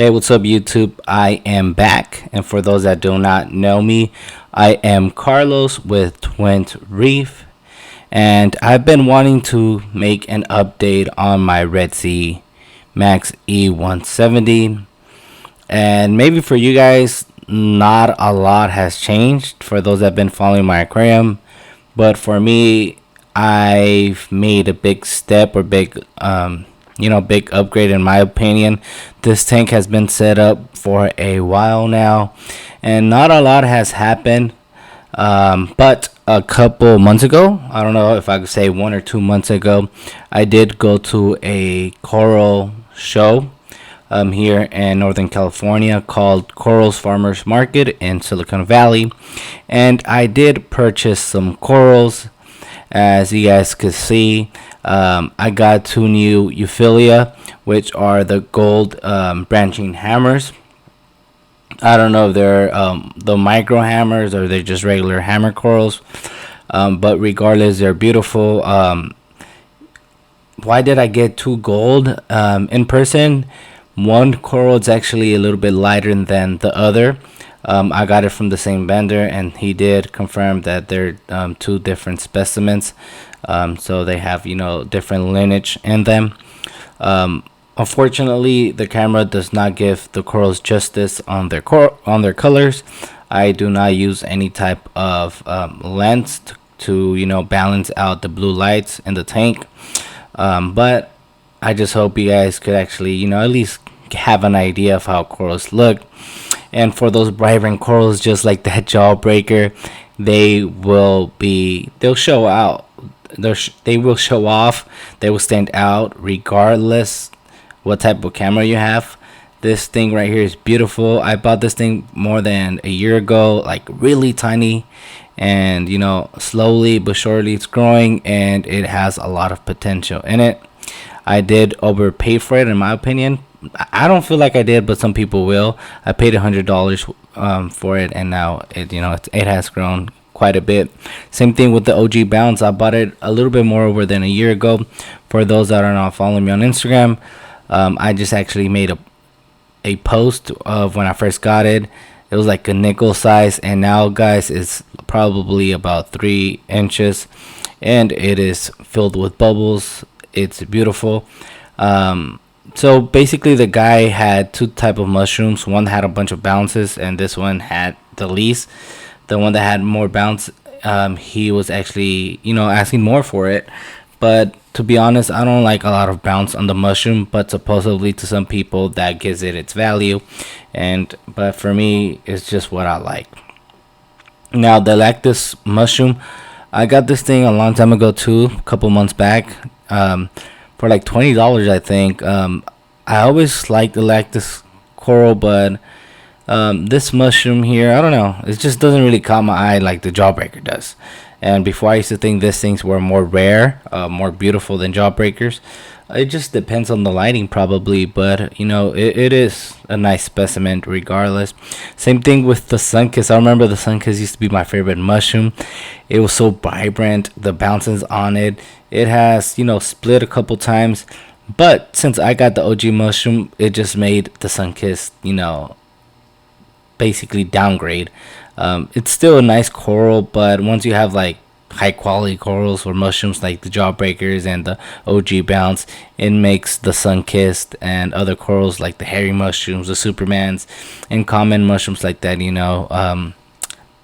Hey, what's up, YouTube? I am back. And for those that do not know me, I am Carlos with Twent Reef. And I've been wanting to make an update on my Sea Max E 170. And maybe for you guys, not a lot has changed for those that have been following my aquarium. But for me, I've made a big step or big upgrade in my opinion. This tank has been set up for a while now, and not a lot has happened. But a couple months ago, I don't know if I could say 1 or 2 months ago, I did go to a coral show here in Northern California called Corals Farmers Market in Silicon Valley, and I did purchase some corals. As you guys could see, I got two new Euphilia, which are the gold branching hammers. I don't know if they're the micro hammers or they're just regular hammer corals, but regardless, they're beautiful. Why did I get two gold in person? One coral is actually a little bit lighter than the other. I got it from the same vendor, and he did confirm that they're two different specimens. So they have different lineage in them. Unfortunately, the camera does not give the corals justice on their colors. I do not use any type of lens to balance out the blue lights in the tank. But I just hope you guys could actually at least have an idea of how corals look. And for those vibrant corals, just like that jawbreaker, they'll show out. They will show off. They will stand out regardless what type of camera you have. This thing right here is beautiful. I bought this thing more than a year ago, like really tiny, and slowly but surely it's growing, and it has a lot of potential in it. I did overpay for it, in my opinion. I don't feel like I did, but some people will. I paid $100 for it, and now it has grown quite a bit. Same thing with the OG Bounce. I bought it a little bit more over than a year ago. For those that are not following me on Instagram, I just actually made a post of when I first got it. It was like a nickel size, and now, guys, it's probably about 3 inches, and it is filled with bubbles. It's beautiful. So basically, the guy had two type of mushrooms. One had a bunch of bounces, and this one had the least. The one that had more bounce, he was actually asking more for it. But to be honest, I don't like a lot of bounce on the mushroom, but supposedly to some people that gives it its value, but for me, it's just what I like. Now, the lactus mushroom, I got this thing a long time ago too, a couple months back. For like $20, I think. I always liked the lactus coral, but this mushroom here, I don't know. It just doesn't really caught my eye like the jawbreaker does. And before, I used to think these things were more rare, more beautiful than jawbreakers. It just depends on the lighting, probably, but it is a nice specimen regardless. Same thing with the sunkiss. I remember the sunkiss used to be my favorite mushroom. It was so vibrant, the bounces on it. It has split a couple times, but since I got the OG mushroom, it just made the sunkiss basically downgrade. It's still a nice coral, but once you have like high quality corals or mushrooms like the jawbreakers and the OG bounce, it makes the sun-kissed and other corals like the hairy mushrooms, the supermans, and common mushrooms like that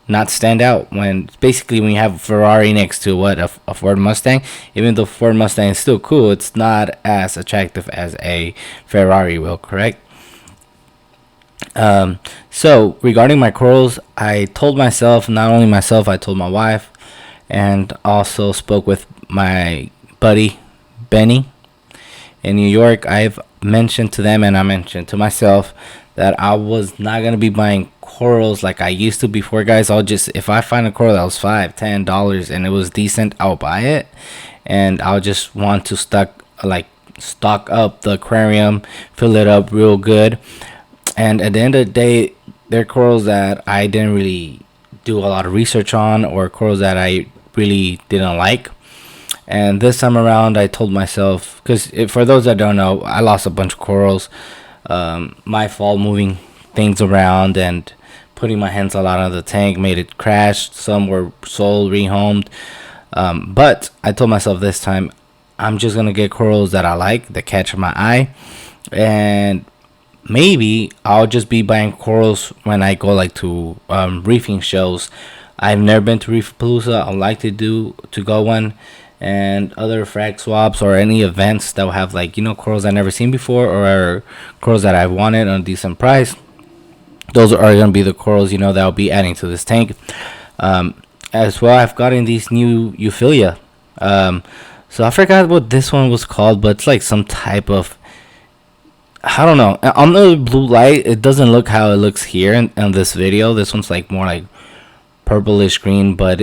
not stand out when you have a Ferrari next to a Ford Mustang. Even though Ford Mustang is still cool, it's not as attractive as a Ferrari will, correct? So regarding my corals, I told myself, not only myself, I told my wife, and also spoke with my buddy Benny in New York. I've mentioned to them, and I mentioned to myself, that I was not gonna be buying corals like I used to before, guys. If I find a coral that was $5-10 and it was decent, I'll buy it, and I'll just want to stock up the aquarium, fill it up real good. And at the end of the day, they're corals that I didn't really do a lot of research on, or corals that I really didn't like. And this time around, I told myself, because for those that don't know, I lost a bunch of corals My fault moving things around and putting my hands a lot on the tank made it crash. Some were sold, rehomed. But I told myself this time I'm just gonna get corals that I like, that catch my eye, and maybe I'll just be buying corals when I go like to reefing shows. I've never been to Reef Palooza. I'd like to go one, and other frag swaps or any events that will have like corals I've never seen before or corals that I've wanted on a decent price. Those are gonna be the corals that I'll be adding to this tank. As well, I've gotten these new Euphilia. So I forgot what this one was called, but it's like some type of, I don't know. On the blue light, it doesn't look how it looks here in this video. This one's like more like purplish green, but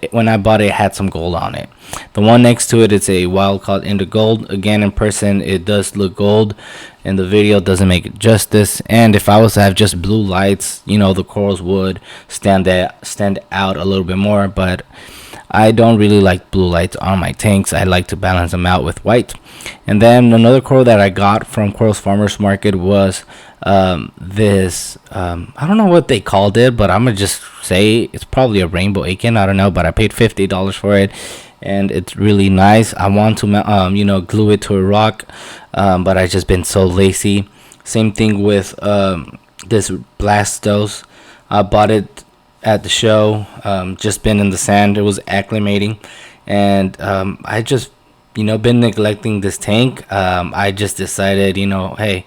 when I bought it, it had some gold on it. The one next to it, it's a wild caught into gold. Again, in person, it does look gold. In the video, doesn't make it justice. And if I was to have just blue lights, the corals would stand out a little bit more. But I don't really like blue lights on my tanks. I like to balance them out with white. And then another coral that I got from Corals Farmers Market was this. I don't know what they called it, but I'm gonna just say it's probably a rainbow akin. I don't know, but I paid $50 for it, and it's really nice. I want to glue it to a rock, but I just been so lazy. Same thing with this Blastos. I bought it at the show. Just been in the sand. It was acclimating, and I just been neglecting this tank. I just decided, hey,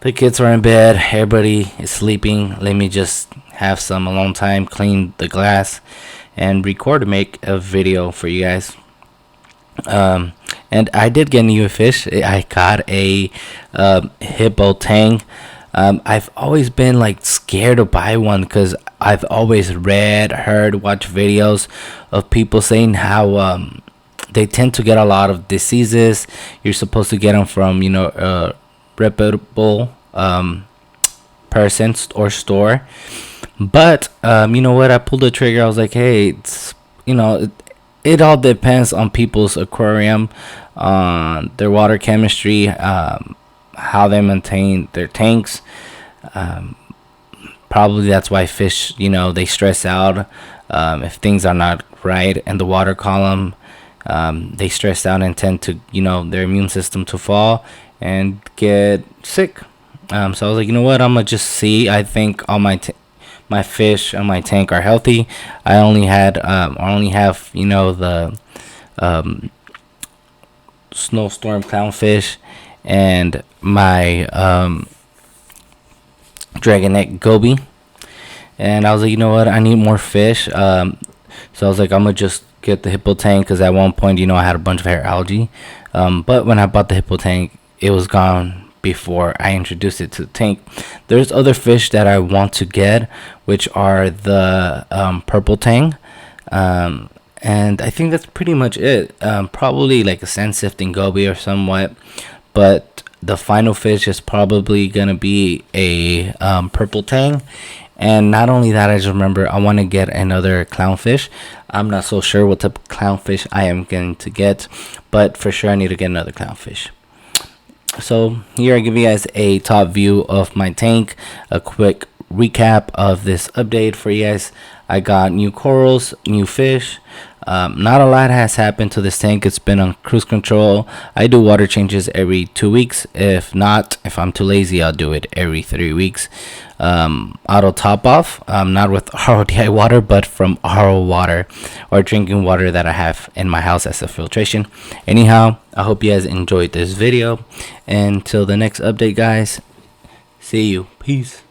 the kids are in bed, everybody is sleeping, let me just have some alone time, clean the glass, and record to make a video for you guys. And I did get new fish. I got a hippo tang. I've always been like scared to buy one because I've always read, heard, watched videos of people saying how they tend to get a lot of diseases. You're supposed to get them from reputable person or store. But you know what? I pulled the trigger. I was like, hey, it's it all depends on people's aquarium, on their water chemistry, how they maintain their tanks. Probably that's why fish, they stress out if things are not right in the water column. They stress out and tend to, their immune system to fall and get sick. So I was like, you know what? I'm gonna just see. I think all my fish on my tank are healthy. I only have, the snowstorm clownfish and my dragonette goby. And I was like, you know what? I need more fish. So I was like, I'm gonna just get the hippo tank because at one point, I had a bunch of hair algae. But when I bought the hippo tank, it was gone before I introduced it to the tank. There's other fish that I want to get, which are the purple tang. And I think that's pretty much it. Probably like a sand sifting goby or somewhat. But the final fish is probably gonna be a purple tang. And not only that, I just remember I want to get another clownfish. I'm not so sure what type of clownfish I am going to get, but for sure I need to get another clownfish. So here I give you guys a top view of my tank, a quick recap of this update for you guys. I got new corals, new fish. Not a lot has happened to this tank. It's been on cruise control. I do water changes every 2 weeks. If I'm too lazy, I'll do it every 3 weeks. Auto top off, not with RODI water, but from RO water or drinking water that I have in my house as a filtration. Anyhow, I hope you guys enjoyed this video. Until the next update, guys, see you. Peace.